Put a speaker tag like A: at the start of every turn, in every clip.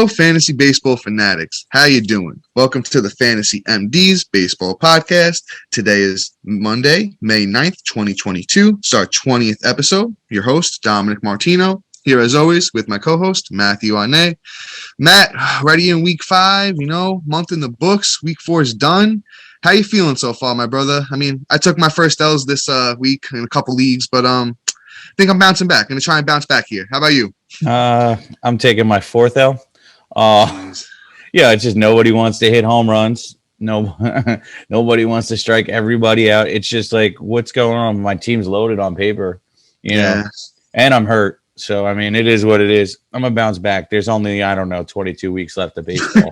A: Hello, fantasy baseball fanatics. How you doing? Welcome to the Fantasy MD's Baseball Podcast. Today is Monday, May 9th, 2022. It's our 20th episode. Your host, Dominic Martino, here as always with my co-host, Matthew Arne. Matt, ready in week 5, month in the books. Week 4 is done. How you feeling so far, my brother? I mean, I took my first L's this week in a couple leagues, but I think I'm bouncing back. I'm going to try and bounce back here. How about you?
B: I'm taking my 4th L. Yeah, it's just nobody wants to hit home runs. No, nobody wants to strike everybody out. It's just like, what's going on? My team's loaded on paper, know, and I'm hurt. So, I mean, it is what it is. I'm going to bounce back. There's only, 22 weeks left of baseball.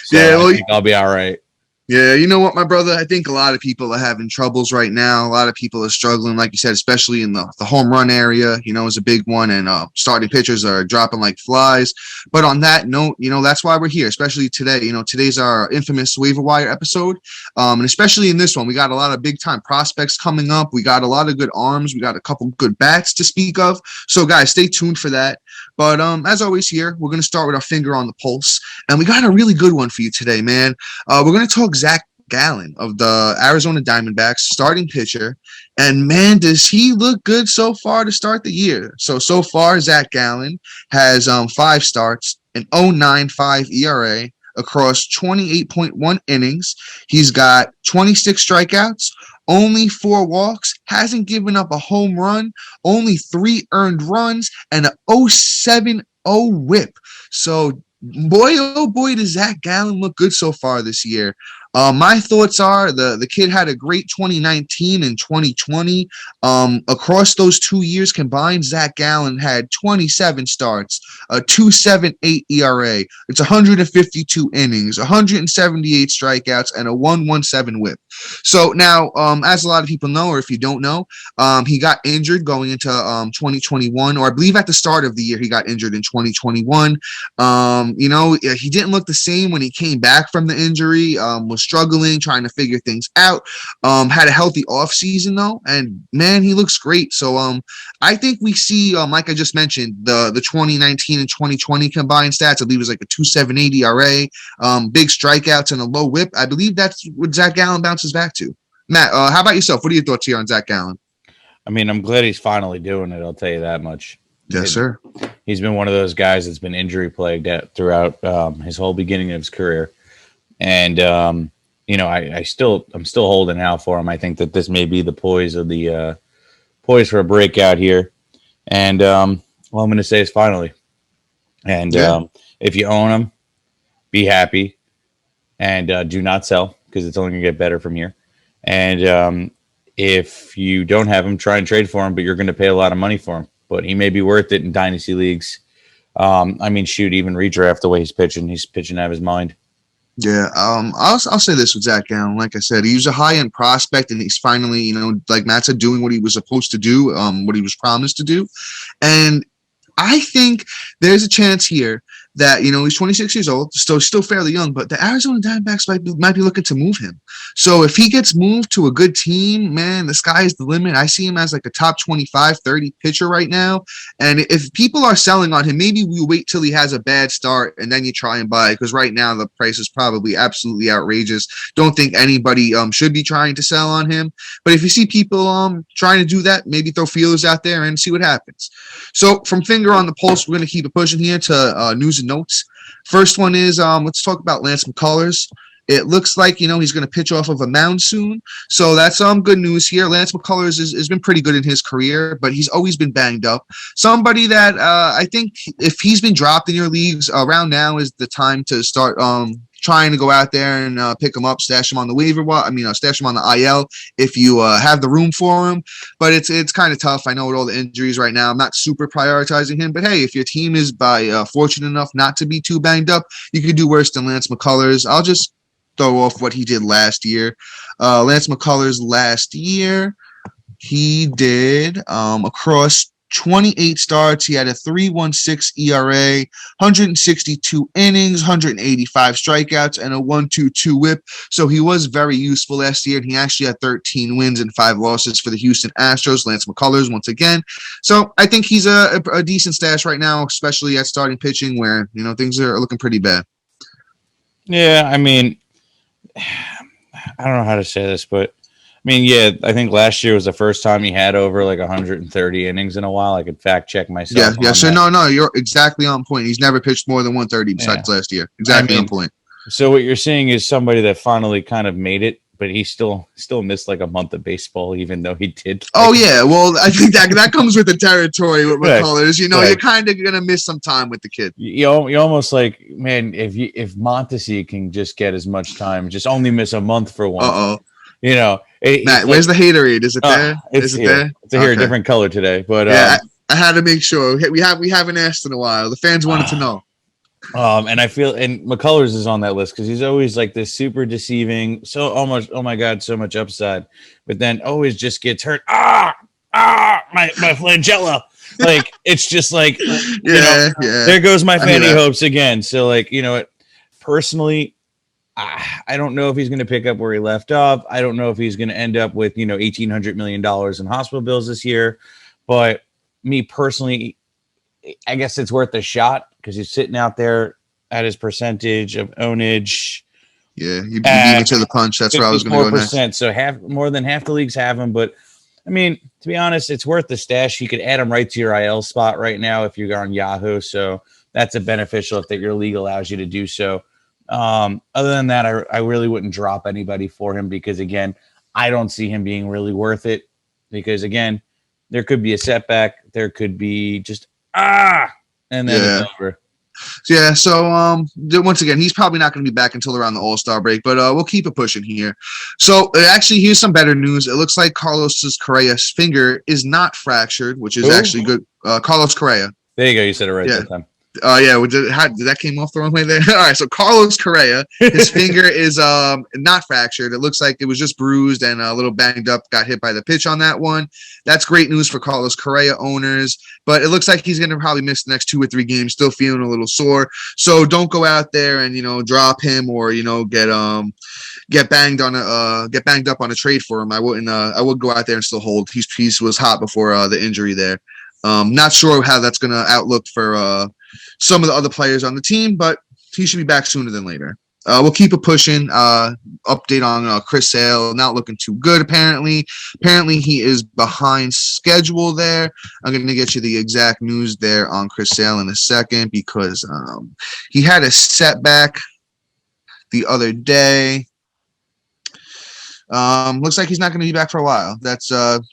B: So I think I'll be all right.
A: Yeah, you know what, my brother? I think a lot of people are having troubles right now. A lot of people are struggling, like you said, especially in the home run area, is a big one. And starting pitchers are dropping like flies. But on that note, that's why we're here, especially today. Today's our infamous waiver wire episode. And especially in this one, we got a lot of big time prospects coming up. We got a lot of good arms. We got a couple good bats to speak of. So, guys, stay tuned for that. But as always here, we're going to start with our finger on the pulse. And we got a really good one for you today, man. We're going to talk Zack Gallen of the Arizona Diamondbacks, starting pitcher. And, man, does he look good so far to start the year. So far, Zack Gallen has 5 starts, an 0.95 ERA across 28.1 innings. He's got 26 strikeouts, only 4 walks, hasn't given up a home run, only 3 earned runs, and a 0.70 whip. So, boy, oh boy, does Zack Gallen look good so far this year. My thoughts are the kid had a great 2019 and 2020. Across those 2 years combined, Zack Gallen had 27 starts, a 2.78 ERA. It's 152 innings, 178 strikeouts, and a 1.17 whip. So now, as a lot of people know, or if you don't know, he got injured going into 2021, or I believe at the start of the year he got injured in 2021. He didn't look the same when he came back from the injury. Was struggling, trying to figure things out. Had a healthy offseason though, and man, he looks great. So I think we see, like I just mentioned, the 2019 and 2020 combined stats. I believe it was like a 2.78 ERA, big strikeouts and a low whip. I believe that's what Zack Gallen bounces back to. Matt, how about yourself? What are your thoughts here on Zack Gallen?
B: I mean, I'm glad he's finally doing it. I'll tell you that much.
A: Yes, sir.
B: He's been one of those guys that's been injury plagued throughout his whole beginning of his career. And, I'm still holding out for him. I think that this may be the poise for a breakout here. And, I'm going to say is finally. And if you own him, be happy and do not sell because it's only going to get better from here. And if you don't have him, try and trade for him, but you're going to pay a lot of money for him. But he may be worth it in dynasty leagues. Even redraft the way he's pitching out of his mind.
A: Yeah, I'll say this with Zack Gallen. Like I said, he was a high-end prospect, and he's finally, like Matt said, doing what he was supposed to do, what he was promised to do. And I think there's a chance here that, he's 26 years old, still fairly young, but the Arizona Diamondbacks might be looking to move him. So if he gets moved to a good team, man, the sky's the limit. I see him as like a top 25, 30 pitcher right now. And if people are selling on him, maybe we wait till he has a bad start and then you try and buy, because right now the price is probably absolutely outrageous. Don't think anybody should be trying to sell on him. But if you see people trying to do that, maybe throw feelers out there and see what happens. So from finger on the pulse, we're going to keep it pushing here to news and notes. First one is let's talk about Lance McCullers. It looks like he's going to pitch off of a mound soon, so that's good news here. Lance McCullers has been pretty good in his career, but he's always been banged up. Somebody that I think if he's been dropped in your leagues, around now is the time to start trying to go out there and pick him up, stash him on the waiver wire. Stash him on the IL if you have the room for him. But it's kind of tough. I know with all the injuries right now, I'm not super prioritizing him. But hey, if your team is fortunate enough not to be too banged up, you could do worse than Lance McCullers. I'll just throw off what he did last year. Lance McCullers last year, he did across 28 starts. He had a 3.16 ERA, 162 innings, 185 strikeouts, and a 1.22 WHIP. So he was very useful last year, and he actually had 13 wins and 5 losses for the Houston Astros. Lance McCullers once again. So I think he's a decent stash right now, especially at starting pitching, where things are looking pretty bad.
B: Yeah, I mean, I don't know how to say this, but I think last year was the first time he had over like 130 innings in a while. I could fact check myself.
A: Yeah. So no, you're exactly on point. He's never pitched more than 130 besides last year. Exactly on point.
B: So what you're seeing is somebody that finally kind of made it, but he still missed like a month of baseball, even though he did.
A: Oh yeah, well I think that comes with the territory with McCullers. You're kind of gonna miss some time with the kid.
B: You almost like, man, if Mondesi can just get as much time, just only miss a month for once.
A: Matt, where's the haterade? Is it there?
B: It's there. It's here, a different color today. But
A: yeah, I had to make sure. We haven't asked in a while. The fans wanted to know.
B: And I feel, and McCullers is on that list because he's always like this super deceiving. So almost, oh my God, so much upside, but then always just gets hurt. My flagella. Like it's just like, there goes my fanny hopes again. So like, personally, I don't know if he's going to pick up where he left off. I don't know if he's going to end up with, $1,800 million in hospital bills this year. But me personally, I guess it's worth a shot because he's sitting out there at his percentage of ownage.
A: Yeah, you beat me to the punch. That's where I was going to go next.
B: So more than half the leagues have him. But, to be honest, it's worth the stash. You could add him right to your IL spot right now if you're on Yahoo. So that's a beneficial if your league allows you to do so. Other than that, I really wouldn't drop anybody for him because, again, I don't see him being really worth it because, again, there could be a setback. There could be just, and then it's over.
A: Yeah, so once again, he's probably not going to be back until around the All-Star break, but we'll keep it pushing here. So actually, here's some better news. It looks like Carlos Correa's finger is not fractured, which is actually good. Carlos Correa.
B: There you go. You said it right that time.
A: Did that came off the wrong way there? All right, so Carlos Correa, his finger is not fractured. It looks like it was just bruised and a little banged up, got hit by the pitch on that one. That's great news for Carlos Correa owners, but it looks like he's going to probably miss the next 2 or 3 games, still feeling a little sore. So don't go out there and drop him or get banged up on a trade for him. I would go out there and still hold. He was hot before the injury there. Not sure how that's going to outlook for some of the other players on the team, but he should be back sooner than later. We'll keep it pushing. Update on Chris Sale, not looking too good apparently. Apparently he is behind schedule there. I'm going to get you the exact news there on Chris Sale in a second because he had a setback the other day. Looks like he's not going to be back for a while. That's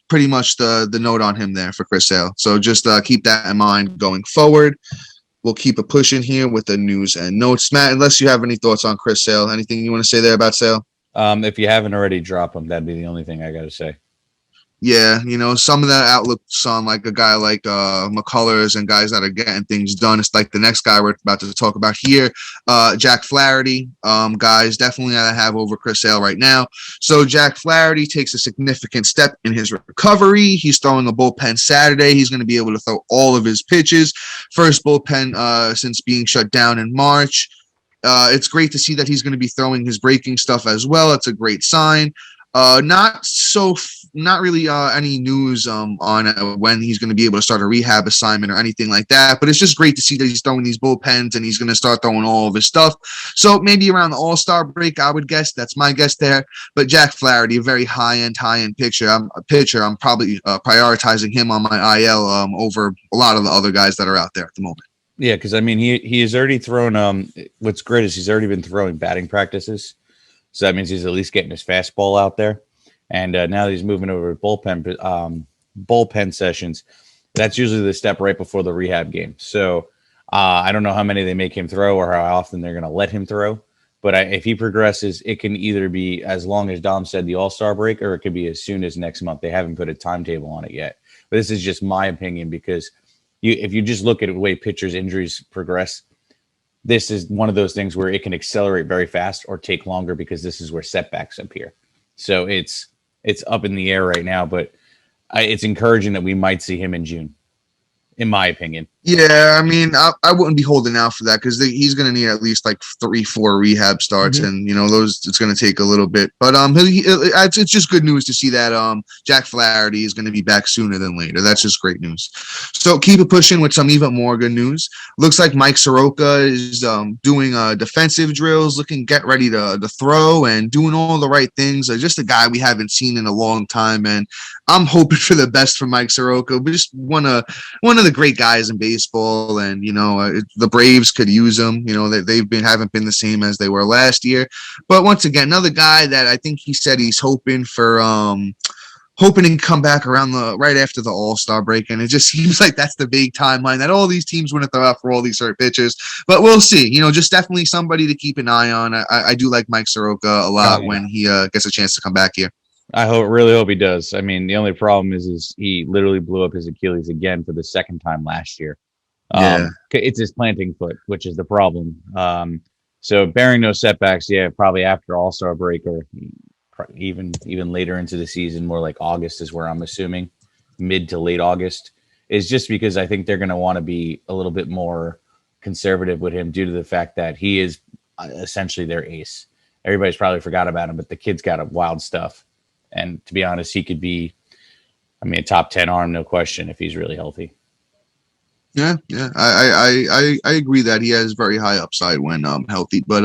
A: pretty much the note on him there for Chris Sale. So just keep that in mind going forward. We'll keep it pushing here with the news and notes. Matt, unless you have any thoughts on Chris Sale, anything you want to say there about Sale?
B: If you haven't already, drop him. That'd be the only thing I got to say.
A: Yeah, some of that outlooks on like a guy like McCullers and guys that are getting things done. It's like the next guy we're about to talk about here, Jack Flaherty. Guys definitely that I have over Chris Sale right now. So Jack Flaherty takes a significant step in his recovery. He's throwing a bullpen Saturday. He's going to be able to throw all of his pitches. First bullpen since being shut down in March. It's great to see that he's going to be throwing his breaking stuff as well. It's a great sign. Not really any news on when he's going to be able to start a rehab assignment or anything like that, but it's just great to see that he's throwing these bullpens and he's going to start throwing all of his stuff. So maybe around the All-Star break, I would guess. That's my guess there. But Jack Flaherty, a very high-end pitcher. I'm probably prioritizing him on my IL over a lot of the other guys that are out there at the moment.
B: Yeah, because he has already thrown. What's great is he's already been throwing batting practices. So that means he's at least getting his fastball out there. And now that he's moving over to bullpen sessions, that's usually the step right before the rehab game. So I don't know how many they make him throw or how often they're going to let him throw. But if he progresses, it can either be as long as Dom said, the All-Star break, or it could be as soon as next month. They haven't put a timetable on it yet. But this is just my opinion because if you just look at the way pitchers' injuries progress, this is one of those things where it can accelerate very fast or take longer because this is where setbacks appear. So it's up in the air right now, but it's encouraging that we might see him in June. in my opinion.
A: Yeah, I mean, I wouldn't be holding out for that because he's going to need at least like 3-4 rehab starts, and those it's going to take a little bit. But it's just good news to see that Jack Flaherty is going to be back sooner than later. That's just great news. So keep it pushing with some even more good news. Looks like Mike Soroka is doing defensive drills, get ready to throw and doing all the right things. Just a guy we haven't seen in a long time, and I'm hoping for the best for Mike Soroka. We just one of the great guys in baseball, and the Braves could use him. Haven't been the same as they were last year. But once again, another guy that I think he said he's hoping to come back around right after the All-Star break, and it just seems like that's the big timeline that all these teams want to throw out for all these hurt pitchers. But we'll see. Just definitely somebody to keep an eye on. I do like Mike Soroka a lot when he gets a chance to come back here.
B: I really hope he does. I mean, the only problem is he literally blew up his Achilles again for the second time last year. It's his planting foot, which is the problem. So bearing no setbacks, probably after All-Star break or even later into the season, more like August is where I'm assuming, mid to late August, is just because I think they're going to want to be a little bit more conservative with him due to the fact that he is essentially their ace. Everybody's probably forgot about him, but the kid's got a wild stuff. And to be honest, he could be, a top 10 arm, no question, if he's really healthy.
A: Yeah. I agree that he has very high upside when healthy, but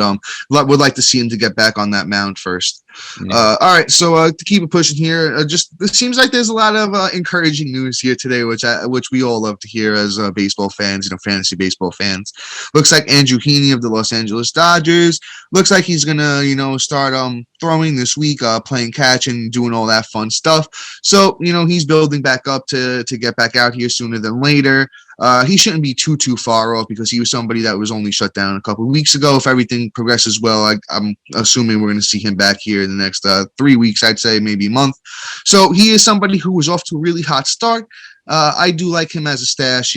A: would like to see him to get back on that mound first. All right, so to keep it pushing here, it seems like there's a lot of encouraging news here today, which we all love to hear as baseball fans, fantasy baseball fans. Looks like Andrew Heaney of the Los Angeles Dodgers looks like he's gonna start throwing this week, playing catch and doing all that fun stuff. So he's building back up to get back out here sooner than later. He shouldn't be too far off because he was somebody that was only shut down a couple of weeks ago. If everything progresses well, I'm assuming we're going to see him back here in the next 3 weeks, I'd say maybe a month. So he is somebody who was off to a really hot start. I do like him as a stash,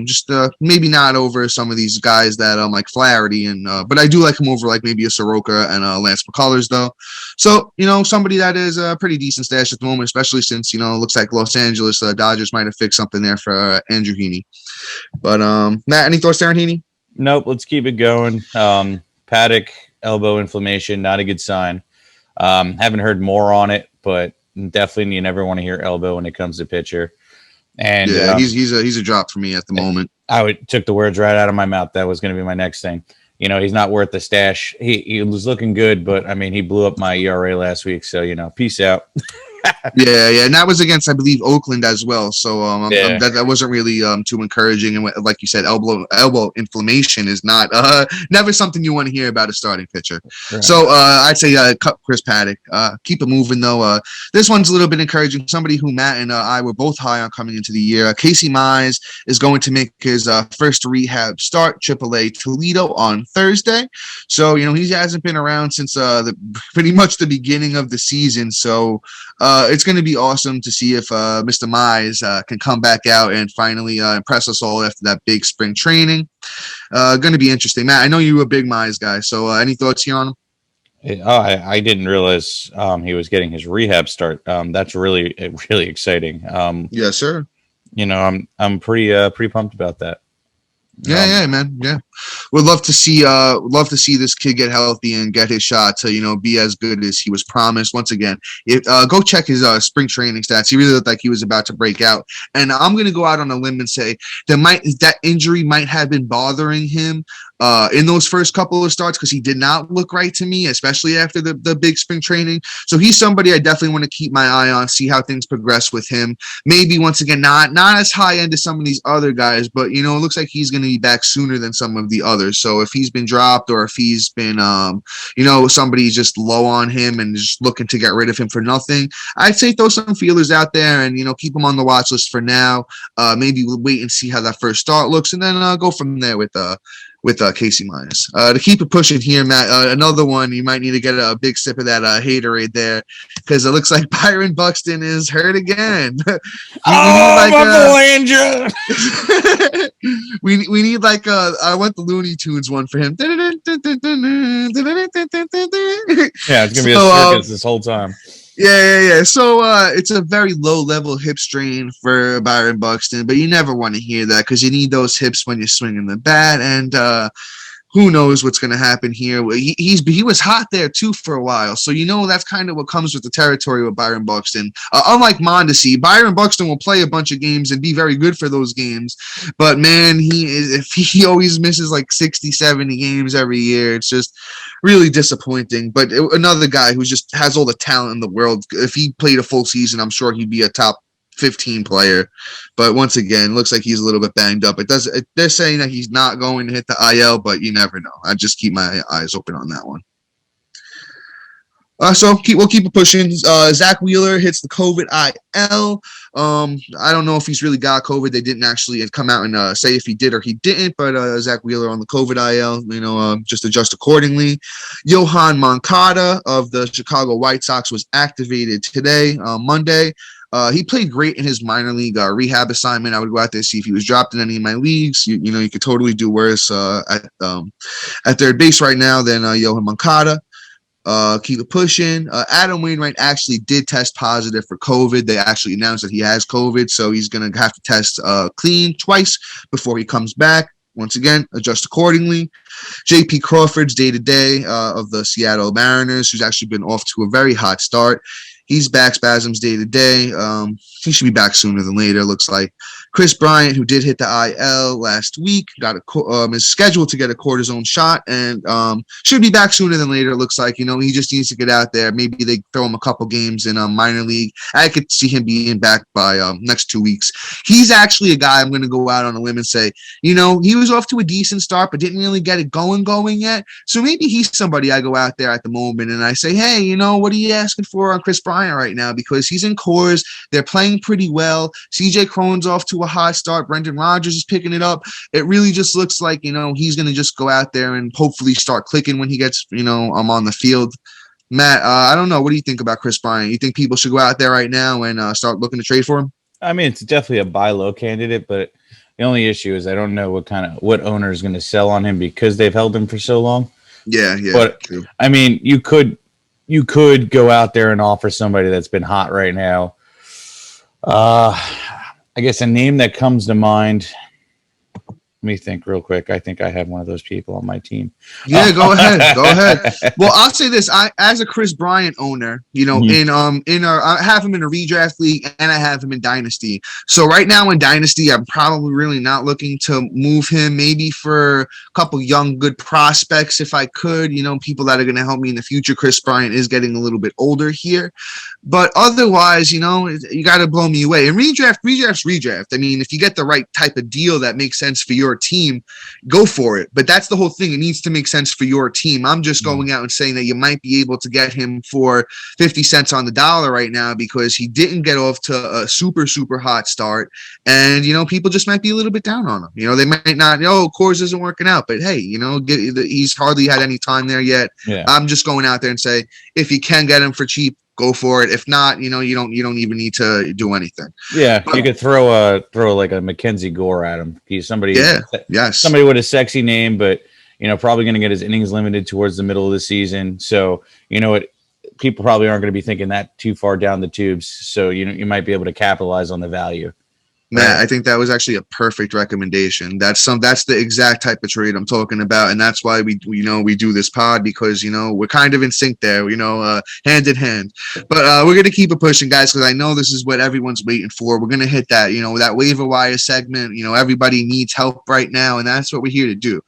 A: just maybe not over some of these guys that like Flaherty, but I do like him over like maybe a Soroka and Lance McCullers though. So, somebody that is a pretty decent stash at the moment, especially since, it looks like Los Angeles Dodgers might have fixed something there for Andrew Heaney. But Matt, any thoughts there on Heaney?
B: Nope, let's keep it going. Paddock elbow inflammation, not a good sign. Haven't heard more on it, but definitely you never want to hear elbow when it comes to pitcher. And
A: yeah, he's a drop for me at the moment.
B: Took the words right out of my mouth. That was going to be my next thing. He's not worth the stash. He was looking good, but he blew up my ERA last week. So peace out.
A: Yeah, and that was against, I believe, Oakland as well. So that wasn't really too encouraging. And like you said, elbow inflammation is not never something you want to hear about a starting pitcher. Right. So I'd say cut Chris Paddock. Keep it moving though. This one's a little bit encouraging. Somebody who Matt and I were both high on coming into the year. Casey Mize is going to make his first rehab start, AAA Toledo on Thursday. So he hasn't been around since pretty much the beginning of the season. So it's going to be awesome to see if Mr. Mize can come back out and finally impress us all after that big spring training. Going to be interesting. Matt, I know you were a big Mize guy, so any thoughts here on him?
B: I didn't realize he was getting his rehab start. That's really exciting.
A: Yes, sir.
B: I'm pretty pumped about that.
A: Yeah, man. Yeah, would love to see this kid get healthy and get his shot to be as good as he was promised. Once again, go check his spring training stats. He really looked like he was about to break out. And I'm gonna go out on a limb and say that injury might have been bothering him in those first couple of starts because he did not look right to me, especially after the big spring training. So he's somebody I definitely want to keep my eye on, see how things progress with him. Maybe once again, not as high end as some of these other guys, but it looks like he's going to be back sooner than some of the others. So if he's been dropped or if he's been, somebody's just low on him and just looking to get rid of him for nothing, I'd say throw some feelers out there and, keep him on the watch list for now. Maybe we'll wait and see how that first start looks and then go from there with Casey Mize. To keep it pushing here, Matt, another one, you might need to get a big sip of that haterade there because it looks like Byron Buxton is hurt again.
B: my boy Andrew.
A: we need I want the Looney Tunes one for him.
B: Yeah, it's going to be a circus this whole time.
A: Yeah. So it's a very low level hip strain for Byron Buxton, but you never want to hear that because you need those hips when you're swinging the bat, and who knows what's going to happen here. He was hot there too for a while, so that's kind of what comes with the territory with Byron Buxton. Unlike Mondesi, Byron Buxton will play a bunch of games and be very good for those games, but man, if he always misses like 60, 70 games every year, it's just really disappointing. But another guy who just has all the talent in the world. If he played a full season, I'm sure he'd be a top 15 player, but once again, looks like he's a little bit banged up. They're saying that he's not going to hit the IL, but you never know. I just keep my eyes open on that one. So we'll keep it pushing. Zach Wheeler hits the COVID IL. I don't know if he's really got COVID. They didn't actually come out and say if he did or he didn't, but Zach Wheeler on the COVID IL, just adjust accordingly. Yohan Moncada of the Chicago White Sox was activated today, Monday. He played great in his minor league rehab assignment. I would go out there, see if he was dropped in any of my leagues. You could totally do worse at third base right now than Yohan Moncada. Keep it pushing. Adam Wainwright actually did test positive for COVID. They actually announced that he has COVID, so he's going to have to test clean twice before he comes back. Once again, adjust accordingly. J.P. Crawford's day-to-day of the Seattle Mariners, who's actually been off to a very hot start. He's back spasms day to day. He should be back sooner than later, looks like. Chris Bryant, who did hit the IL last week, is scheduled to get a cortisone shot and should be back sooner than later, it looks like. He just needs to get out there. Maybe they throw him a couple games in minor league. I could see him being back by next 2 weeks. He's actually a guy I'm going to go out on a limb and say, he was off to a decent start, but didn't really get it going yet. So maybe he's somebody I go out there at the moment and I say, hey, what are you asking for on Chris Bryant right now? Because he's in Coors. They're playing pretty well. CJ Cron's off to a hot start. Brendan Rodgers is picking it up. It really just looks like, he's going to just go out there and hopefully start clicking when he gets, on the field. Matt, I don't know. What do you think about Chris Bryant? You think people should go out there right now and start looking to trade for him?
B: I mean, it's definitely a buy low candidate, but the only issue is I don't know what owner is going to sell on him because they've held him for so long.
A: Yeah.
B: But true. I mean, you could go out there and offer somebody that's been hot right now. I guess a name that comes to mind. Let me think real quick. I think I have one of those people on my team.
A: Yeah, go ahead. Go ahead. Well, I'll say this. As a Chris Bryant owner, I have him in a redraft league and I have him in Dynasty. So right now in Dynasty, I'm probably really not looking to move him, maybe for a couple young, good prospects if I could, people that are going to help me in the future. Chris Bryant is getting a little bit older here. But otherwise, you got to blow me away. And redraft's redraft. I mean, if you get the right type of deal that makes sense for your team, go for it. But that's the whole thing. It needs to make sense for your team. I'm just going out and saying that you might be able to get him for 50 cents on the dollar right now because he didn't get off to a super, super hot start. And, people just might be a little bit down on him. They might not, Coors isn't working out. But hey, he's hardly had any time there yet. Yeah. I'm just going out there and say, if you can get him for cheap, go for it. If not, you don't even need to do anything.
B: Yeah, you could throw like a Mackenzie Gore at him. He's somebody.
A: Yeah, yes.
B: Somebody with a sexy name, but probably going to get his innings limited towards the middle of the season. So people probably aren't going to be thinking that too far down the tubes. So you might be able to capitalize on the value.
A: Matt, I think that was actually a perfect recommendation. That's the exact type of trade I'm talking about, and that's why we do this pod because we're kind of in sync there, hand in hand. But we're gonna keep it pushing, guys, because I know this is what everyone's waiting for. We're gonna hit that, that waiver wire segment. Everybody needs help right now, and that's what we're here to do.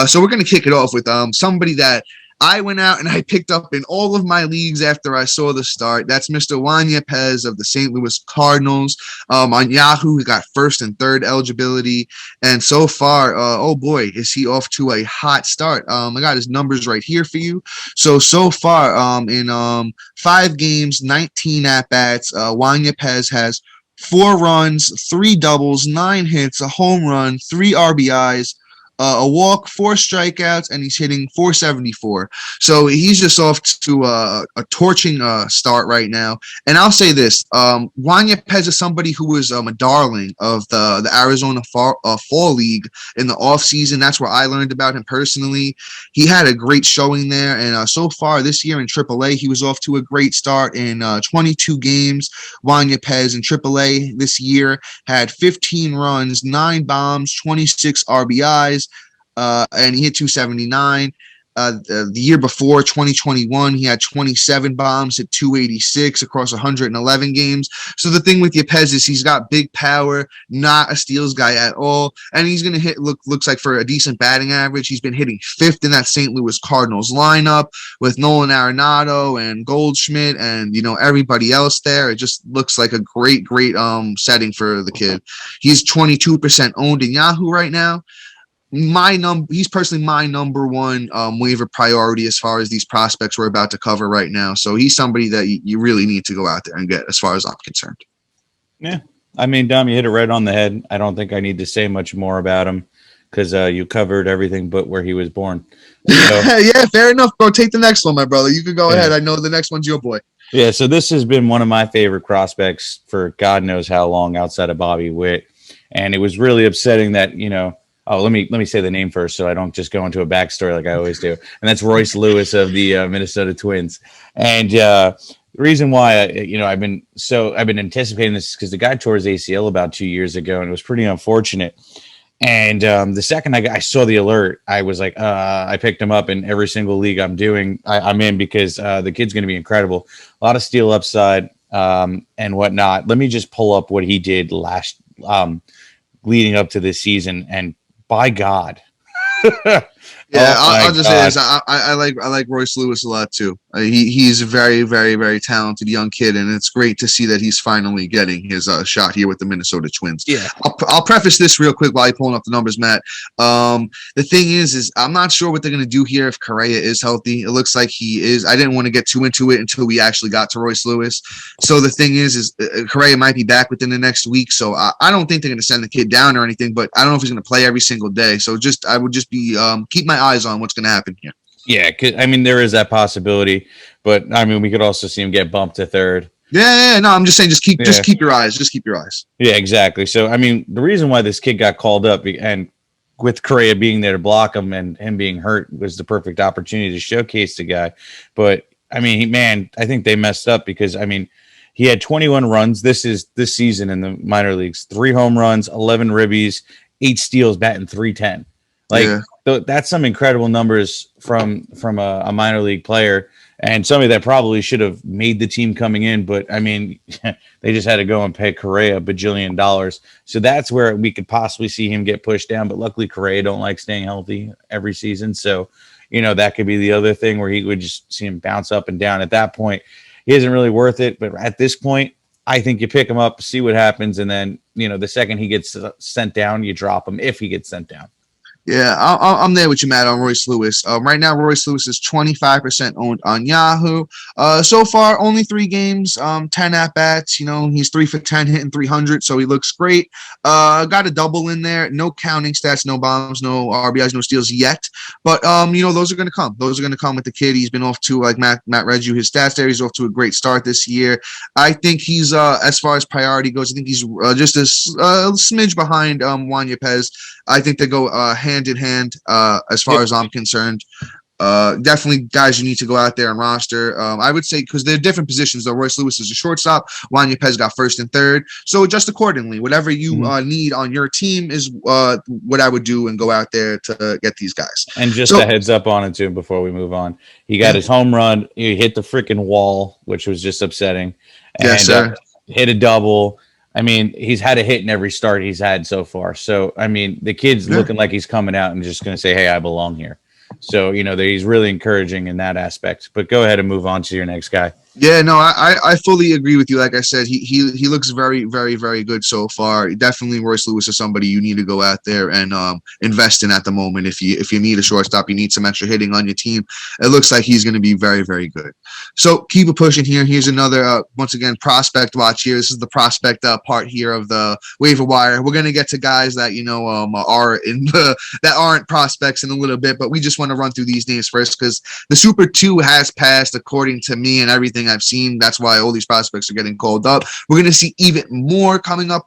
A: So we're gonna kick it off with somebody that I went out and I picked up in all of my leagues after I saw the start. That's Mr. Juan Yepez of the St. Louis Cardinals. On Yahoo, he got first and third eligibility. And so far, oh boy, is he off to a hot start. I got his numbers right here for you. So far, in 5 games, 19 at-bats, Juan Yepez has 4 runs, 3 doubles, 9 hits, a home run, 3 RBIs, a walk, 4 strikeouts, and he's hitting .474. So he's just off to a torching start right now. And I'll say this: Juan Yepez is somebody who was a darling of the Arizona Fall League in the offseason. That's where I learned about him personally. He had a great showing there, and so far this year in AAA, he was off to a great start in 22 games. Juan Yepez in AAA this year had 15 runs, 9 bombs, 26 RBIs. And he hit .279. The year before, 2021, he had 27 bombs, hit .286 across 111 games. So the thing with Yepez is he's got big power, not a steals guy at all, and he's going to hit. Looks like for a decent batting average, he's been hitting 5th in that St. Louis Cardinals lineup with Nolan Arenado and Goldschmidt and everybody else there. It just looks like a great setting for the kid. He's 22% owned in Yahoo right now. He's personally my number one waiver priority as far as these prospects we're about to cover right now. So he's somebody that you really need to go out there and get, as far as I'm concerned.
B: Yeah, I mean, Dom, you hit it right on the head. I don't think I need to say much more about him because you covered everything but where he was born. So,
A: yeah, fair enough, bro. Take the next one, my brother. You can go ahead. I know the next one's your boy.
B: Yeah, so this has been one of my favorite prospects for God knows how long outside of Bobby Witt, and it was really upsetting that Oh, let me say the name first, so I don't just go into a backstory like I always do. And that's Bryce Lewis of the Minnesota Twins. And the reason why I've been anticipating this because the guy tore his ACL about 2 years ago, and it was pretty unfortunate. And the second I saw the alert, I was like, I picked him up in every single league I'm in because the kid's going to be incredible. A lot of steal upside and whatnot. Let me just pull up what he did last leading up to this season, and by God.
A: Yeah, I'll just say this. I like Bryce Lewis a lot too. He's a very, very, very talented young kid, and it's great to see that he's finally getting his shot here with the Minnesota Twins. Yeah, I'll preface this real quick while you're pulling up the numbers, Matt. The thing is I'm not sure what they're going to do here if Correa is healthy. It looks like he is. I didn't want to get too into it until we actually got to Bryce Lewis. So the thing is Correa might be back within the next week. So I don't think they're going to send the kid down or anything, but I don't know if he's going to play every single day. So I would just be keep my eyes on what's going to happen here.
B: Yeah, I mean, there is that possibility, but I mean, we could also see him get bumped to third.
A: Yeah, no, I'm just saying, just keep your eyes. Just keep your eyes.
B: Yeah, exactly. So, I mean, the reason why this kid got called up, and with Correa being there to block him and him being hurt, was the perfect opportunity to showcase the guy. But I mean, I think they messed up because I mean, he had 21 runs this season in the minor leagues, 3 home runs, 11 ribbies, 8 steals, batting .310. That's some incredible numbers from a minor league player and somebody that probably should have made the team coming in. But I mean, they just had to go and pay Correa $1 bajillion. So that's where we could possibly see him get pushed down. But luckily, Correa don't like staying healthy every season. So, that could be the other thing where he would just see him bounce up and down. At that point, he isn't really worth it. But at this point, I think you pick him up, see what happens. And then, the second he gets sent down, you drop him if he gets sent down.
A: Yeah, I'm there with you, Matt, on Bryce Lewis. Right now, Bryce Lewis is 25% owned on Yahoo. So far, only 3 games, 10 at-bats. He's 3 for 10, hitting .300, so he looks great. Got a double in there. No counting stats, no bombs, no RBIs, no steals yet. But, those are going to come. Those are going to come with the kid. He's been off to, like Matt read you his stats there. He's off to a great start this year. I think he's, as far as priority goes, I think he's just a smidge behind Juan Yepez. I think they go hand in hand as far as I'm concerned. Definitely guys you need to go out there and roster. I would say because they're different positions though. Bryce Lewis is a shortstop. Juan Yepez got first and third. So adjust accordingly. Whatever you need on your team is what I would do and go out there to get these guys.
B: And just a heads up on it too before we move on. He got his home run. He hit the freaking wall, which was just upsetting. And,
A: yes, sir.
B: Hit a double. I mean, he's had a hit in every start he's had so far. So, I mean, the kid's looking like he's coming out and just going to say, hey, I belong here. So, he's really encouraging in that aspect. But go ahead and move on to your next guy.
A: Yeah, no, I fully agree with you. Like I said, he looks very, very, very good so far. Definitely Bryce Lewis is somebody you need to go out there and invest in at the moment. If you need a shortstop, you need some extra hitting on your team. It looks like he's going to be very, very good. So keep it pushing here. Here's another, once again, prospect watch here. This is the prospect part here of the waiver wire. We're going to get to guys that, are in that aren't prospects in a little bit, but we just want to run through these names first because the Super 2 has passed according to me and everything I've seen. That's why all these prospects are getting called up. We're going to see even more coming up,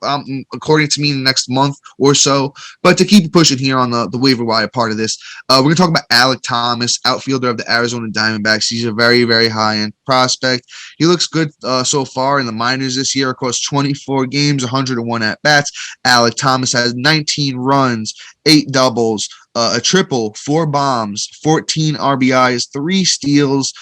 A: according to me, in the next month or so. But to keep it pushing here on the waiver wire part of this, we're going to talk about Alec Thomas, outfielder of the Arizona Diamondbacks. He's a very, very high-end prospect. He looks good so far in the minors this year across 24 games, 101 at-bats. Alec Thomas has 19 runs, 8 doubles, a triple, 4 bombs, 14 RBIs, 3 steals.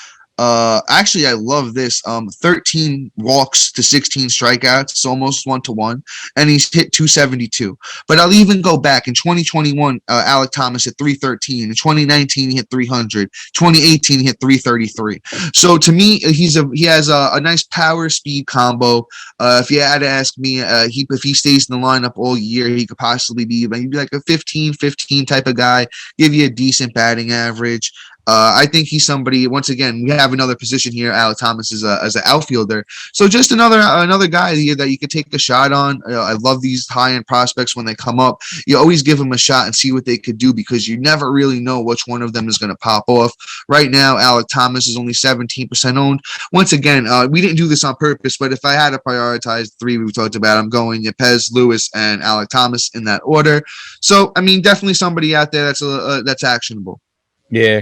A: Actually, I love this. 13 walks to 16 strikeouts. It's almost 1-to-1, and he's hit 272. But I'll even go back in 2021. Alec Thomas hit 313. In 2019, he hit 300. 2018, he hit 333. So to me, he has a nice power speed combo. If you had to ask me, if he stays in the lineup all year, he could possibly be maybe like a 15-15 type of guy. Give you a decent batting average. I think he's somebody. Once again, we have another position here. Alec Thomas is as an outfielder, so just another guy here that you could take a shot on. I love these high-end prospects when they come up. You always give them a shot and see what they could do because you never really know which one of them is going to pop off. Right now, Alec Thomas is only 17% owned. Once again, we didn't do this on purpose, but if I had to prioritize 3 we talked about, I'm going Yepez, Lewis, and Alec Thomas in that order. So, I mean, definitely somebody out there that's actionable.
B: Yeah.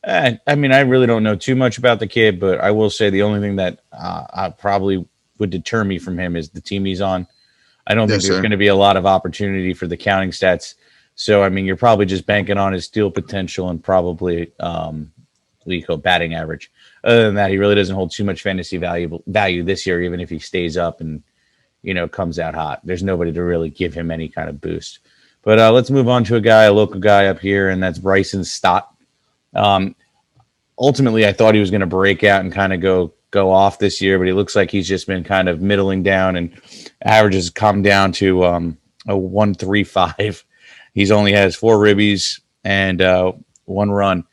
B: I mean, I really don't know too much about the kid, but I will say the only thing that I probably would deter me from him is the team he's on. I don't think there's going to be a lot of opportunity for the counting stats. So, I mean, you're probably just banking on his steal potential and probably batting average. Other than that, he really doesn't hold too much fantasy value this year, even if he stays up and, comes out hot. There's nobody to really give him any kind of boost. But let's move on to a local guy up here, and that's Bryson Stott. Ultimately, I thought he was going to break out and kind of go off this year, but he looks like he's just been kind of middling down and averages come down to a 1.35. He's only has 4 ribbies and 1 run.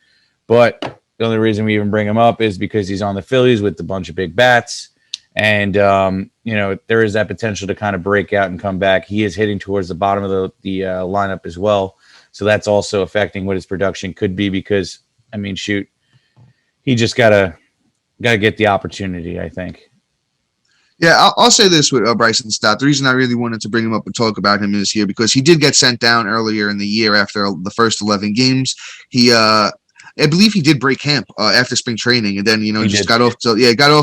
B: But the only reason we even bring him up is because he's on the Phillies with a bunch of big bats. And, there is that potential to kind of break out and come back. He is hitting towards the bottom of the lineup as well. So that's also affecting what his production could be because, I mean, shoot, he just gotta get the opportunity, I think.
A: Yeah, I'll say this with Bryson Stott. The reason I really wanted to bring him up and talk about him is here because he did get sent down earlier in the year after the first 11 games. I believe he did break camp after spring training, and then got off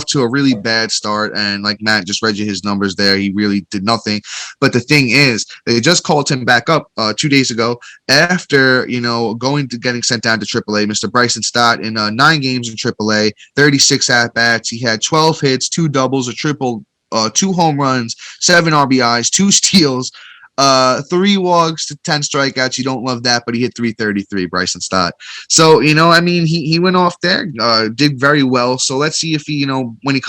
A: to a really bad start. And like Matt just read you his numbers there, he really did nothing. But the thing is, they just called him back up 2 days ago after getting sent down to AAA. Mr. Bryson Stott in 9 games in AAA, 36 at bats. He had 12 hits, 2 doubles, a triple, 2 home runs, 7 RBIs, 2 steals. 3 walks to 10 strikeouts. You don't love that, but he hit 333, Bryson Stott. So, he went off there, did very well. So let's see if he, when he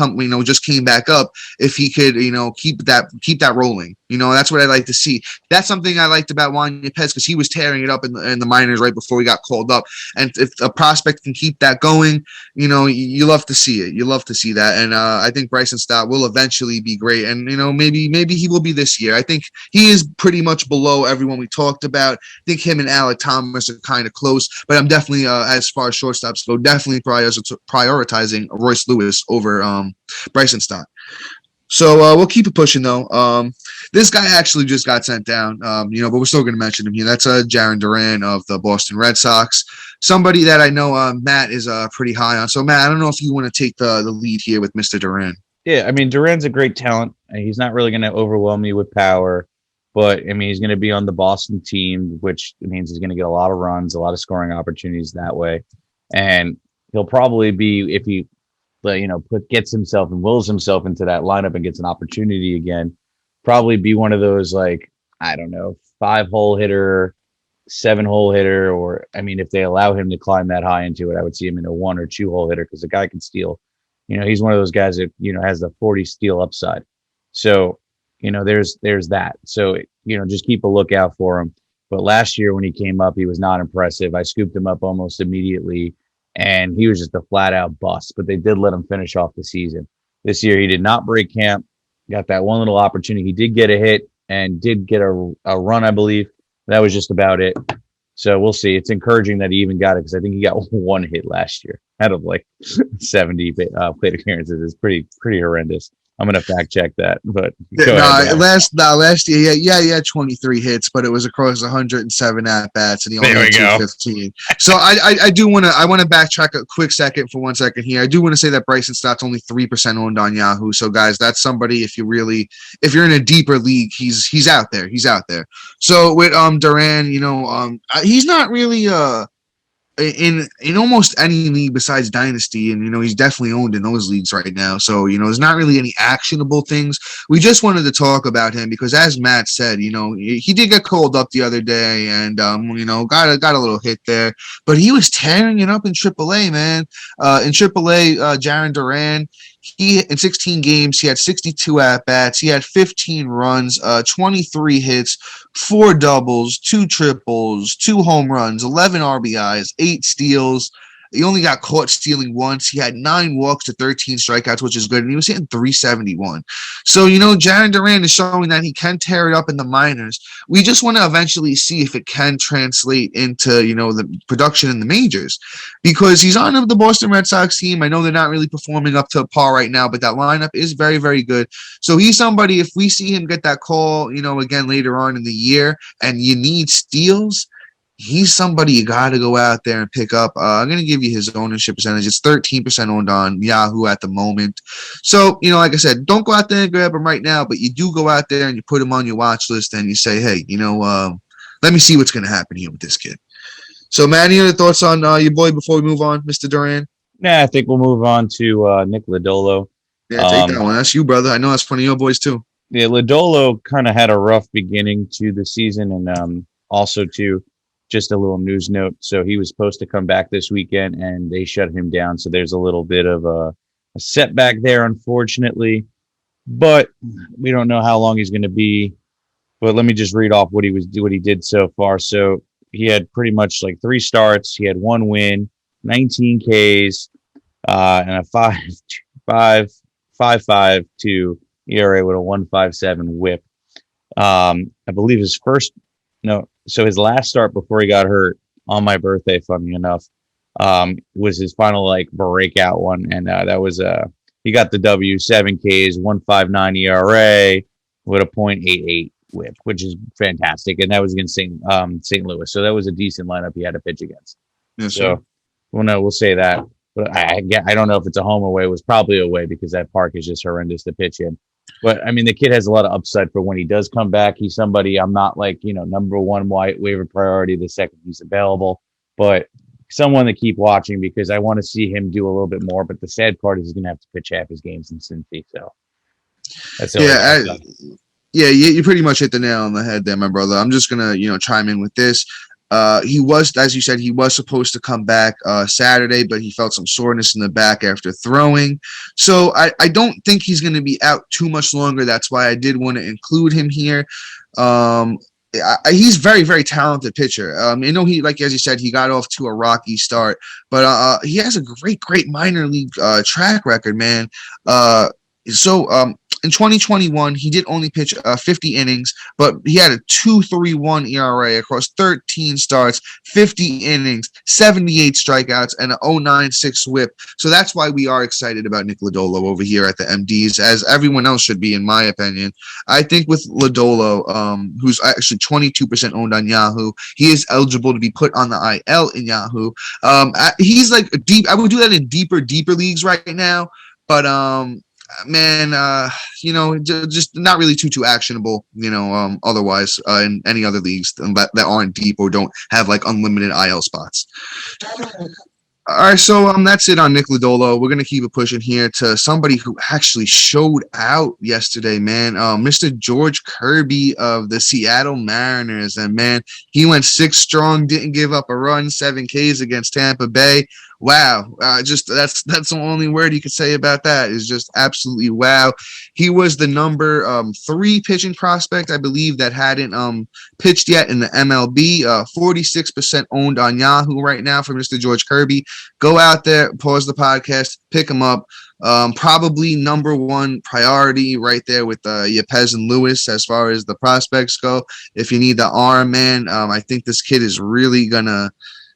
A: just came back up, if he could, keep that rolling. That's what I like to see. That's something I liked about Juan Yepez because he was tearing it up in the minors right before he got called up. And if a prospect can keep that going, you love to see it. You love to see that. And I think Bryson Stott will eventually be great. And, maybe he will be this year. I think he is pretty much below everyone we talked about. I think him and Alec Thomas are kind of close, but I'm definitely, as far as shortstops go, definitely prioritizing Royce Lewis over Bryson Stott. So we'll keep it pushing, though. This guy actually just got sent down, but we're still going to mention him here. That's Jaron Duran of the Boston Red Sox, somebody that I know Matt is pretty high on. So, Matt, I don't know if you want to take the lead here with Mr. Duran.
B: Yeah, I mean, Duran's a great talent. He's not really going to overwhelm you with power, but, I mean, he's going to be on the Boston team, which means he's going to get a lot of runs, a lot of scoring opportunities that way. And he'll probably be, if he gets himself and wills himself into that lineup and gets an opportunity again, probably be one of those, 5-hole hitter, 7-hole hitter, or, I mean, if they allow him to climb that high into it, I would see him in a 1 or 2-hole hitter because the guy can steal. He's one of those guys that, has the 40 steal upside. So, there's that. So, just keep a lookout for him. But last year when he came up, he was not impressive. I scooped him up almost immediately. and he was just a flat out bust. But they did let him finish off the season. This year, he did not break camp. Got that one little opportunity. He did get a hit and did get a run, I believe. That was just about it. So we'll see. It's encouraging that he even got it because I think he got one hit last year out of like 70 plate appearances. It's pretty horrendous. I'm gonna fact check that, but
A: last year, he had 23 hits, but it was across 107 at bats, and he only had 215. So I want to backtrack a quick second for 1 second here. I do want to say that Bryson Stott's only 3% owned on Yahoo. So guys, that's somebody if you're in a deeper league, he's out there. He's out there. So with Duran, he's not really in almost any league besides Dynasty, and he's definitely owned in those leagues right now. So there's not really any actionable things. We just wanted to talk about him because, as Matt said, he did get called up the other day, and got a little hit there, but he was tearing it up in AAA, man. In AAA, Jaron Duran. In 16 games, he had 62 at-bats. He had 15 runs, 23 hits, 4 doubles, 2 triples, 2 home runs, 11 RBIs, 8 steals. He only got caught stealing once. He had 9 walks to 13 strikeouts, which is good, and he was hitting 371. So, Jaron Duran is showing that he can tear it up in the minors. We just want to eventually see if it can translate into, the production in the majors, because he's on the Boston Red Sox team. I know they're not really performing up to par right now, but that lineup is very, very good. So he's somebody, if we see him get that call, again later on in the year, and you need steals, he's somebody you got to go out there and pick up. I'm going to give you his ownership percentage. It's 13% owned on Yahoo at the moment. So, like I said, don't go out there and grab him right now, but you do go out there and you put him on your watch list and you say, hey, let me see what's going to happen here with this kid. So, Matt, any other thoughts on your boy before we move on, Mr. Duran?
B: Yeah, I think we'll move on to Nick Lodolo.
A: Yeah, take that one. That's you, brother. I know that's one of your boys, too.
B: Yeah, Lodolo kind of had a rough beginning to the season, and also, too, just a little news note. So he was supposed to come back this weekend and they shut him down. So there's a little bit of a setback there, unfortunately, but we don't know how long he's going to be. But let me just read off what he did so far. So he had pretty much like 3 starts. He had 1 win, 19 Ks, and a 5.52 ERA with a 1.57 WHIP. I believe so his last start before he got hurt on my birthday, funny enough, was his final breakout one, and that was he got the W, 7 Ks, 1.59 ERA with a 0.88 WHIP, which is fantastic, and that was against St. Louis, so that was a decent lineup he had to pitch against.
A: Yes,
B: so, we'll say that, but I don't know if it's a home or away. It was probably away because that park is just horrendous to pitch in. But I mean, the kid has a lot of upside for when he does come back. He's somebody I'm not number 1 waiver priority the second he's available, but someone to keep watching because I want to see him do a little bit more. But the sad part is he's going to have to pitch half his games in Cincy. So that's
A: you pretty much hit the nail on the head there, my brother. I'm just gonna chime in with this. He was, as you said, he was supposed to come back Saturday, but he felt some soreness in the back after throwing. So I don't think he's going to be out too much longer. That's why I did want to include him here. He's very, very talented pitcher. He, as you said, he got off to a rocky start, but he has a great minor league track record, man. In 2021, he did only pitch 50 innings, but he had a 2.31 ERA across 13 starts, 50 innings, 78 strikeouts, and an 0.96 WHIP. So that's why we are excited about Nick Lodolo over here at the MDs, as everyone else should be, in my opinion. I think with Lodolo, who's actually 22% owned on Yahoo, he is eligible to be put on the IL in Yahoo. He's like deep. I would do that in deeper leagues right now, but just not really too actionable, otherwise in any other leagues that aren't deep or don't have unlimited IL spots. All right, so that's it on Nick Lodolo. We're gonna keep it pushing here to somebody who actually showed out yesterday, man. Mr. George Kirby of the Seattle Mariners, and man, he went 6 strong, didn't give up a run, 7 Ks against Tampa Bay. wow. Just that's the only word you could say about that is just absolutely wow. He was the number 3 pitching prospect, I believe, that hadn't pitched yet in the MLB. 46% owned on Yahoo right now for Mr. George Kirby. Go out there, pause the podcast, pick him up. Probably number 1 priority right there with Yepez and Lewis as far as the prospects go. If you need the arm, man, I think this kid is really gonna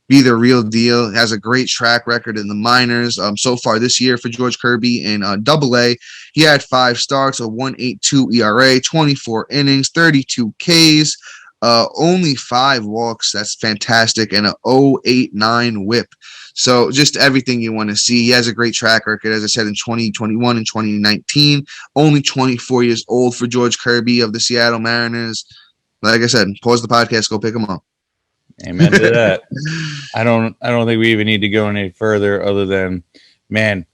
A: be the real deal. Has a great track record in the minors. So far this year for George Kirby in AA, he had 5 starts, a 1.82 ERA, 24 innings, 32 Ks, only 5 walks. That's fantastic, and a 0.89 WHIP. So just everything you want to see. He has a great track record, as I said, in 2021 and 2019. Only 24 years old for George Kirby of the Seattle Mariners. Like I said, pause the podcast, go pick him up.
B: Amen to that. I don't think we even need to go any further other than, man,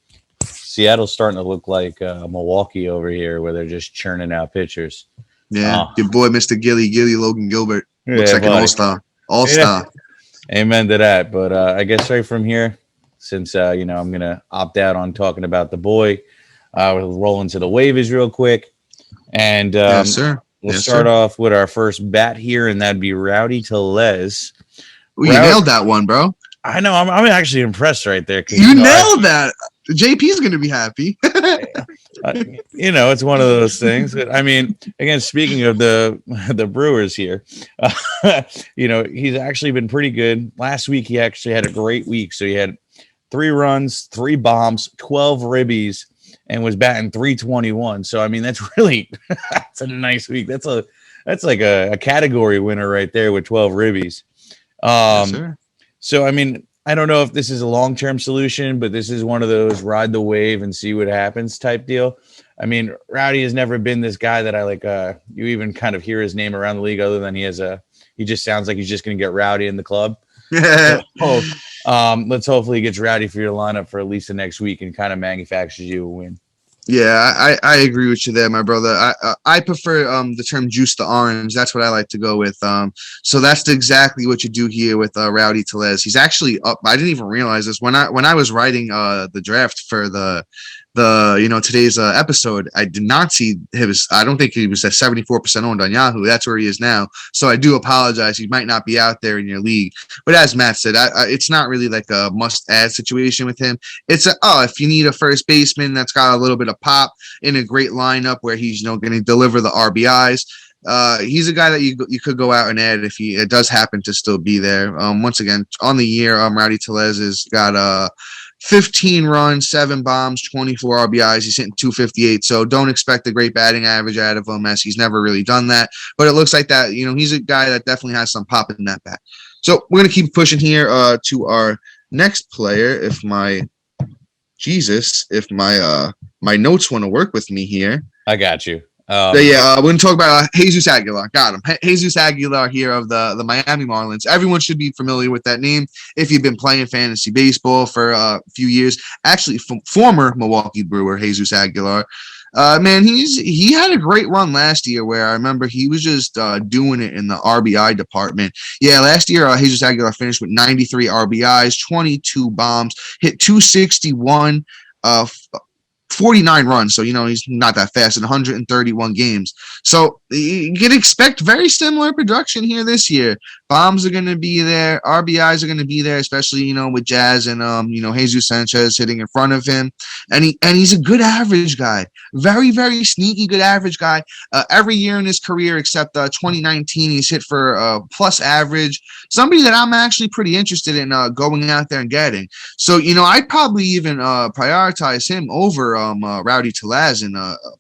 B: Seattle's starting to look like Milwaukee over here, where they're just churning out pitchers.
A: Yeah, your boy, Mr. Gilly Logan Gilbert. Looks like an all-star. All-star.
B: Yeah. Amen to that. But I guess right from here, since I'm going to opt out on talking about the boy, we'll roll into the waivers real quick. And
A: yes, sir.
B: We'll start off with our first bat here, and that'd be Rowdy Tellez.
A: You nailed that one, bro.
B: I know. I'm actually impressed right there.
A: You nailed that. JP's going to be happy.
B: It's one of those things. I mean, again, speaking of the Brewers here, he's actually been pretty good. Last week, he actually had a great week. So he had 3 runs, 3 bombs, 12 ribbies, and was batting .321. So, I mean, that's really that's a nice week. That's like a category winner right there with 12 ribbies.
A: Yes, sir.
B: So, I mean, I don't know if this is a long-term solution, but this is one of those ride the wave and see what happens type deal. I mean, Rowdy has never been this guy that I like. You even kind of hear his name around the league, other than he just sounds like he's just going to get Rowdy in the club.
A: Yeah.
B: So, let's hopefully he gets Rowdy for your lineup for at least the next week and kind of manufactures you a win.
A: Yeah, I agree with you there, my brother. I prefer the term juice the orange. That's what I like to go with. So that's exactly what you do here with Rowdy Tellez. He's actually up. I didn't even realize this when I was writing the draft for the today's episode. I did not see his. I don't think he was at 74% owned on Yahoo. That's where he is now. So I do apologize. He might not be out there in your league. But as Matt said, it's not really like a must-add situation with him. It's if you need a first baseman that's got a little bit of pop in a great lineup where he's going to deliver the RBIs. He's a guy that you could go out and add if it does happen to still be there. Once again, on the year, Rowdy Tellez has got 15 runs, 7 bombs, 24 RBIs. He's hitting .258. So don't expect a great batting average out of him, as he's never really done that. But it looks like that, he's a guy that definitely has some pop in that bat. So we're going to keep pushing here to our next player. If my notes want to work with me here.
B: I got you.
A: We're going to talk about Jesus Aguilar. Got him. Jesus Aguilar here of the Miami Marlins. Everyone should be familiar with that name if you've been playing fantasy baseball for a few years. Actually, former Milwaukee Brewer, Jesus Aguilar. Man, he had a great run last year where I remember he was just doing it in the RBI department. Yeah, last year, Jesus Aguilar finished with 93 RBIs, 22 bombs, hit .261, 49 runs, so he's not that fast in 131 games. So you can expect very similar production here this year. Bombs are going to be there, RBIs are going to be there, especially with Jazz and Jesus Sanchez hitting in front of him. And he's a good average guy, very very sneaky good average guy. Every year in his career except 2019, he's hit for plus average. Somebody that I'm actually pretty interested in going out there and getting. So I'd probably even prioritize him over Rowdy Tellez in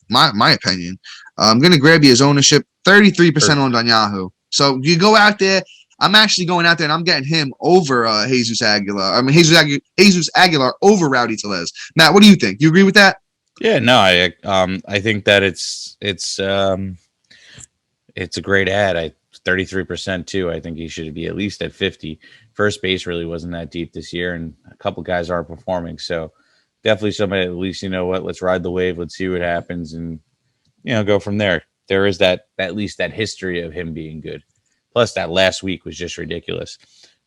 A: my opinion. I'm going to grab you his ownership, 33% owned on Yahoo. So you go out there. I'm actually going out there and I'm getting him over Jesus Aguilar. I mean, Jesus Aguilar over Rowdy Tellez. Matt, what do you think? You agree with that?
B: Yeah, no, I think that it's a great ad. 33% too. I think he should be at least at 50. First base really wasn't that deep this year, and a couple guys aren't performing. So definitely somebody at least, let's ride the wave. Let's see what happens and, go from there. There is at least that history of him being good. Plus that last week was just ridiculous.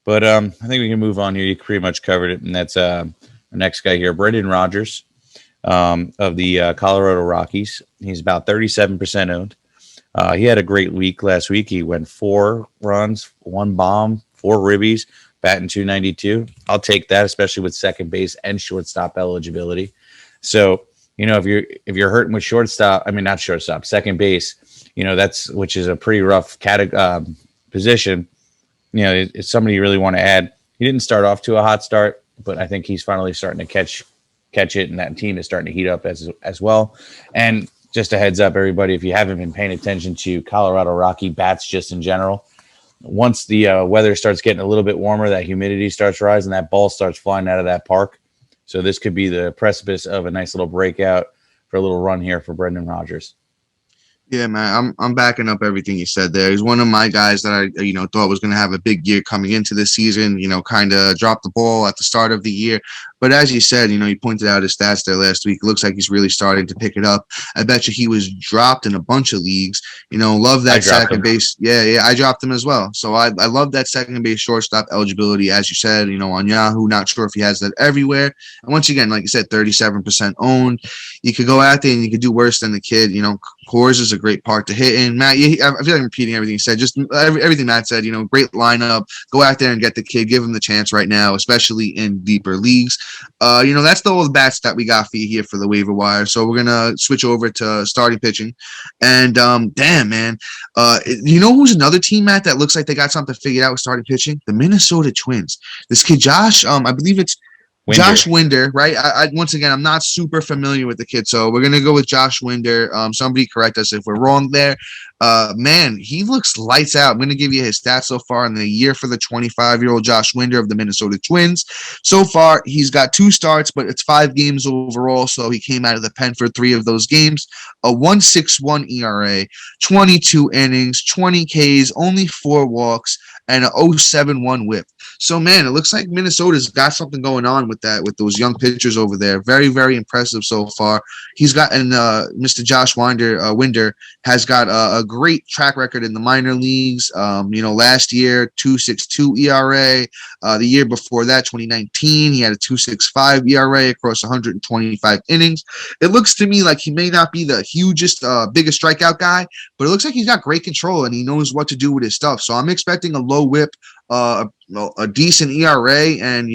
B: But I think we can move on here. You pretty much covered it, and that's our next guy here, Brendan Rodgers of the Colorado Rockies. He's about 37% owned. He had a great week last week. He went 4 runs, 1 bomb, 4 ribbies, batting .292. I'll take that, especially with second base and shortstop eligibility. So, if you're hurting with not shortstop, second base, which is a pretty rough position. It's somebody you really want to add. He didn't start off to a hot start, but I think he's finally starting to catch it, and that team is starting to heat up as well. And just a heads up, everybody, if you haven't been paying attention to Colorado Rocky bats just in general, once the weather starts getting a little bit warmer, that humidity starts rising, that ball starts flying out of that park. So this could be the precipice of a nice little breakout for a little run here for Brendan Rodgers.
A: Yeah, man, I'm backing up everything you said there. He's one of my guys that I, thought was going to have a big year coming into this season, kind of dropped the ball at the start of the year. But as you said, you pointed out his stats there last week. It looks like he's really starting to pick it up. I bet you he was dropped in a bunch of leagues. Love that second base. Yeah, I dropped him as well. So I love that second base shortstop eligibility, as you said, on Yahoo. Not sure if he has that everywhere. And once again, like you said, 37% owned. You could go out there and you could do worse than the kid. Coors is a great park to hit in. Matt, I feel like I'm repeating everything you said. Just everything Matt said, great lineup. Go out there and get the kid. Give him the chance right now, especially in deeper leagues. That's all the bats that we got for you here for the waiver wire. So we're going to switch over to starting pitching. And damn, man. Who's another team, Matt, that looks like they got something figured out with starting pitching? The Minnesota Twins. This kid, Josh, I believe it's Winder. Josh Winder, right? Once again, I'm not super familiar with the kid, so we're gonna go with Josh Winder. Somebody correct us if we're wrong there. Man, he looks lights out. I'm gonna give you his stats so far in the year for the 25-year-old Josh Winder of the Minnesota Twins. So far, he's got 2 starts, but it's 5 games overall. So he came out of the pen for 3 of those games. A 1.61 ERA, 22 innings, 20 Ks, only 4 walks, and a 0.71 WHIP. So, man, it looks like Minnesota's got something going on with those young pitchers over there. Very, very impressive so far. He's got, and Mr. Josh Winder has got a great track record in the minor leagues. Last year, 2.62 ERA. The year before that, 2019, he had a 2.65 ERA across 125 innings. It looks to me like he may not be the hugest, biggest strikeout guy, but it looks like he's got great control and he knows what to do with his stuff. So I'm expecting a low WHIP, a decent ERA, and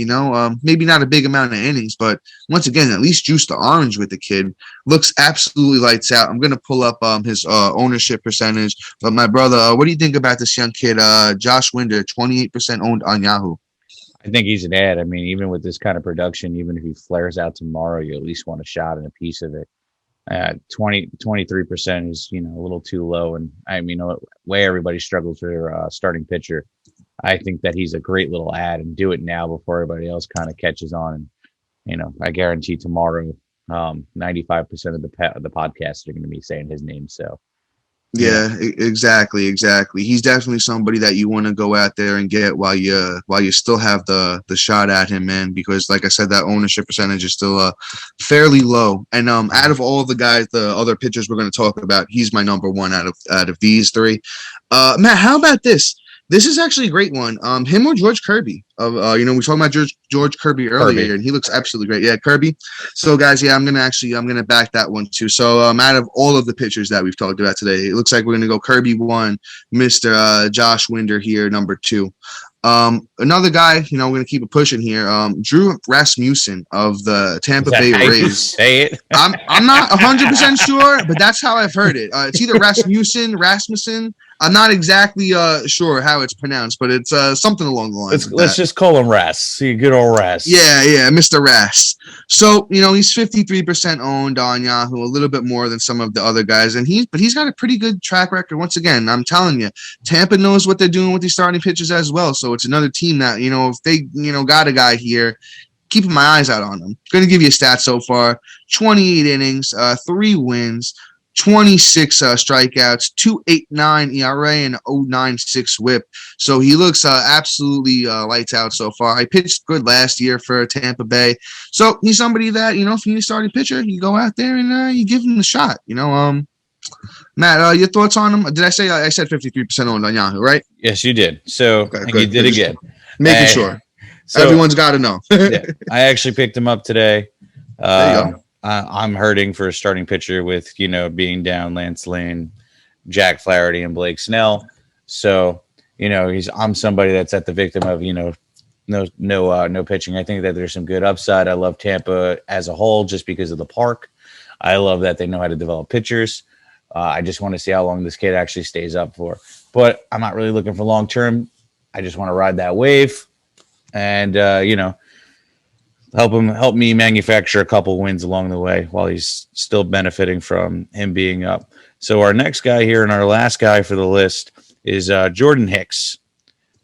A: maybe not a big amount of innings, but once again, at least juice the orange with the kid. Looks absolutely lights out. I'm gonna pull up his ownership percentage. But my brother, what do you think about this young kid, Josh Winder, 28% owned on Yahoo?
B: I think he's an ad. I mean, even with this kind of production, even if he flares out tomorrow, you at least want a shot and a piece of it. 23% is a little too low, and I mean, the way everybody struggles for starting pitcher, I think that he's a great little ad, and do it now before everybody else kind of catches on. And I guarantee tomorrow, 95% of the podcast are going to be saying his name. So
A: yeah, exactly. He's definitely somebody that you want to go out there and get while you still have the shot at him, man. Because like I said, that ownership percentage is still fairly low. And out of all the guys, the other pitchers we're going to talk about, he's my number one out of these 3. Matt, how about this? This is actually a great one. Him or George Kirby. We were talking about George Kirby earlier, and he looks absolutely great. Yeah, Kirby. So, guys, yeah, I'm gonna back that one too. So, out of all of the pitchers that we've talked about today, it looks like we're gonna go Kirby 1, Mr. Josh Winder here, number 2. Another guy, we're gonna keep it pushing here. Drew Rasmussen of the Tampa Bay Rays.
B: Say it.
A: I'm not 100% sure, but that's how I've heard it. It's either Rasmussen. I'm not exactly sure how it's pronounced, but it's something along the lines.
B: Let's just call him Ras. See, good old Ras.
A: Yeah, Mr. Ras. So he's 53% owned on Yahoo, a little bit more than some of the other guys, and he's got a pretty good track record. Once again, I'm telling you, Tampa knows what they're doing with these starting pitchers as well. So it's another team that if they got a guy here, keeping my eyes out on him. Going to give you a stat so far: 28 innings, 3 wins, 26 strikeouts, 2.89 ERA, and 0.96 WHIP. So he looks absolutely lights out so far. I pitched good last year for Tampa Bay. So he's somebody that, if you need a starting pitcher, you go out there and you give him the shot. Matt, your thoughts on him? Did I say I said 53% owned on Yahoo, right?
B: Yes, you did. So
A: okay,
B: you did again.
A: Making sure.
B: So,
A: everyone's got to know.
B: Yeah, I actually picked him up today.
A: There you go.
B: I'm hurting for a starting pitcher with, being down Lance Lynn, Jack Flaherty, and Blake Snell. So, I'm somebody that's at the victim of, no pitching. I think that there's some good upside. I love Tampa as a whole just because of the park. I love that they know how to develop pitchers. I just want to see how long this kid actually stays up for. But I'm not really looking for long term. I just want to ride that wave and, help me manufacture a couple wins along the way while he's still benefiting from him being up. So our next guy here and our last guy for the list is Jordan Hicks.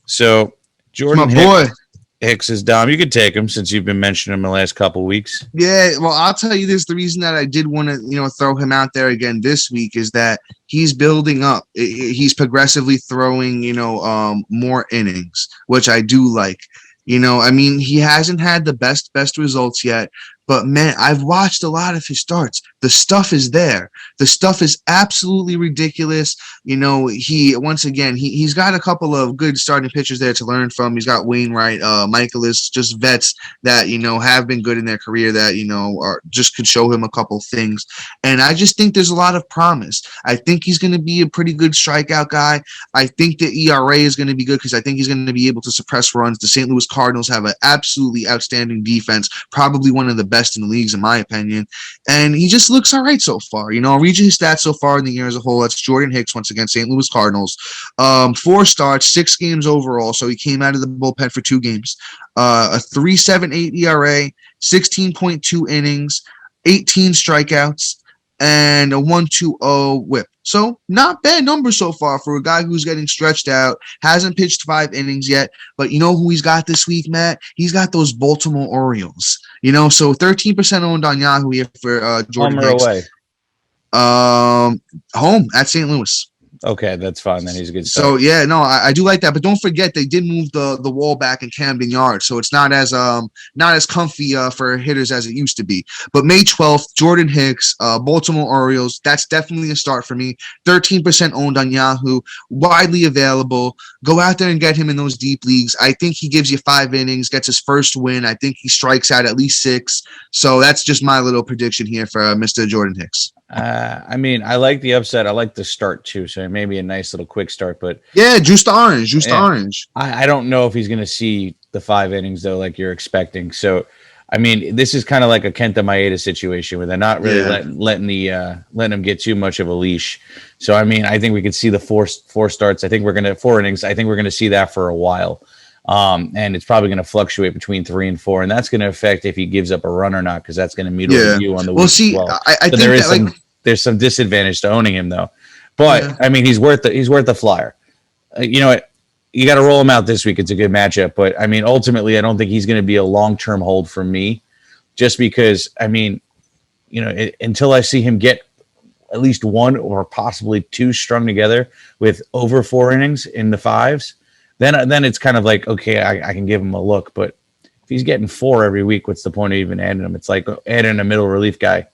B: So Jordan Hicks is Dom. You could take him since you've been mentioning him the last couple weeks.
A: Yeah, well, I'll tell you this. The reason that I did want to, throw him out there again this week is that he's building up. He's progressively throwing, more innings, which I do like. He hasn't had the best results yet, but man, I've watched a lot of his starts. The stuff is there. The stuff is absolutely ridiculous. He's got a couple of good starting pitchers there to learn from. He's got Wainwright, McCullers, just vets that, have been good in their career that, are just could show him a couple things. And I just think there's a lot of promise. I think he's going to be a pretty good strikeout guy. I think the ERA is going to be good because I think he's going to be able to suppress runs. The St. Louis Cardinals have an absolutely outstanding defense, probably one of the best in the leagues, in my opinion. And he just looks all right so far. I'll read you his stats so far in the year as a whole. That's Jordan Hicks once again, St. Louis Cardinals. 4 starts, 6 games overall. So he came out of the bullpen for 2 games. A 3.78 ERA, 16.2 innings, 18 strikeouts, and a 1.20 whip. So not bad numbers so far for a guy who's getting stretched out, hasn't pitched 5 innings yet. But you know who he's got this week, Matt? He's got those Baltimore Orioles. So 13% owned on Yahoo here for Jordan Hicks.
B: Away.
A: Home at St. Louis.
B: Okay, that's fine. Then he's a good start.
A: So yeah, no, I do like that, but don't forget they did move the wall back in Camden Yards, so it's not as comfy for hitters as it used to be. But May 12th, Jordan Hicks, Baltimore Orioles. That's definitely a start for me. 13% owned on Yahoo, widely available. Go out there and get him in those deep leagues. I think he gives you 5 innings, gets his first win. I think he strikes out at least 6. So that's just my little prediction here for Mr. Jordan Hicks.
B: I like the upset. I like the start too. So maybe a nice little quick start, but
A: yeah, juice to orange.
B: I don't know if he's going to see the 5 innings though, like you're expecting. So, this is kind of like a Kenta Maeda situation where they're not really letting him get too much of a leash. So, I think we could see the 4 starts. I think we're going to 4 innings. I think we're going to see that for a while. And it's probably going to fluctuate between 3 and 4, and that's going to affect if he gives up a run or not, because that's going to meet a review on the week.
A: See,
B: as well.
A: I think
B: there's some disadvantage to owning him though, but he's worth the flyer. You know what? You got to roll him out this week. It's a good matchup, but ultimately, I don't think he's going to be a long-term hold for me, just because until I see him get at least 1 or possibly 2 strung together with over 4 innings in the 5s. Then it's kind of like, okay, I can give him a look. But if he's getting 4 every week, what's the point of even adding him? It's like adding a middle relief guy.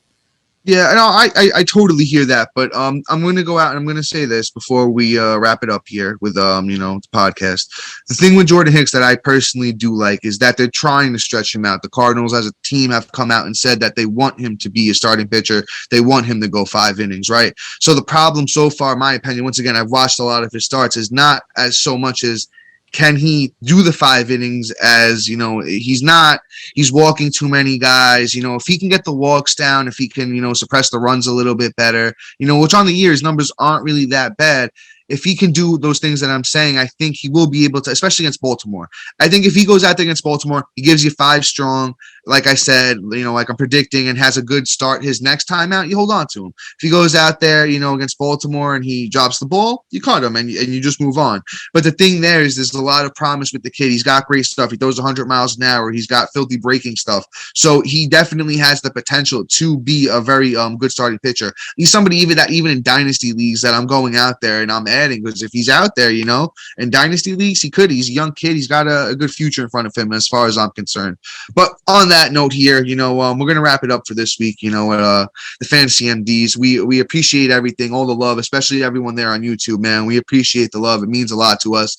A: Yeah, no, I totally hear that. But I'm going to go out and I'm going to say this before we wrap it up here with the podcast. The thing with Jordan Hicks that I personally do like is that they're trying to stretch him out. The Cardinals as a team have come out and said that they want him to be a starting pitcher. They want him to go 5 innings, right? So the problem so far, in my opinion, once again, I've watched a lot of his starts, is not as so much as can he do the 5 innings, as he's walking too many guys. If he can get the walks down, if he can, suppress the runs a little bit better, which on the year his numbers aren't really that bad. If he can do those things that I'm saying, I think he will be able to, especially against Baltimore. I think if he goes out there against Baltimore, he gives you 5 strong, like I said, like I'm predicting, and has a good start his next time out, you hold on to him. If he goes out there, against Baltimore and he drops the ball, you cut him and you just move on. But the thing there is there's a lot of promise with the kid. He's got great stuff. He throws 100 miles an hour. He's got filthy breaking stuff. So he definitely has the potential to be a very good starting pitcher. He's somebody even in dynasty leagues that I'm going out there and I'm adding, because if he's out there, in dynasty leagues, he could. He's a young kid. He's got a good future in front of him as far as I'm concerned. But on that note here, we're going to wrap it up for this week. The Fantasy MDs, we appreciate everything, all the love, especially everyone there on YouTube, man. We appreciate the love. It means a lot to us.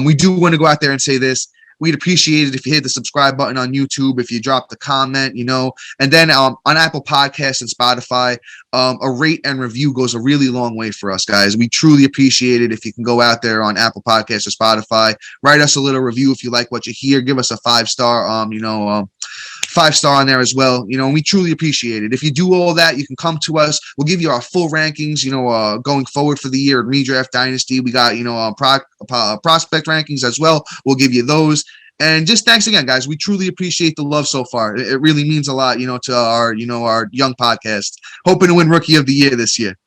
A: We do want to go out there and say this. we'd appreciate it if you hit the subscribe button on YouTube, if you drop the comment, and then on Apple Podcasts and Spotify, a rate and review goes a really long way for us, guys. We truly appreciate it if you can go out there on Apple Podcasts or Spotify, write us a little review if you like what you hear, give us a 5-star, 5-star on there as well, and we truly appreciate it. If you do all that, you can come to us. We'll give you our full rankings, going forward for the year in Redraft Dynasty. We got, prospect rankings as well. We'll give you those. And just thanks again, guys. We truly appreciate the love so far. It really means a lot, to our young podcast. Hoping to win Rookie of the Year this year.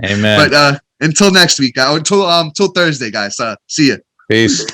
B: Amen.
A: But until next week, until Thursday, guys. See ya.
B: Peace.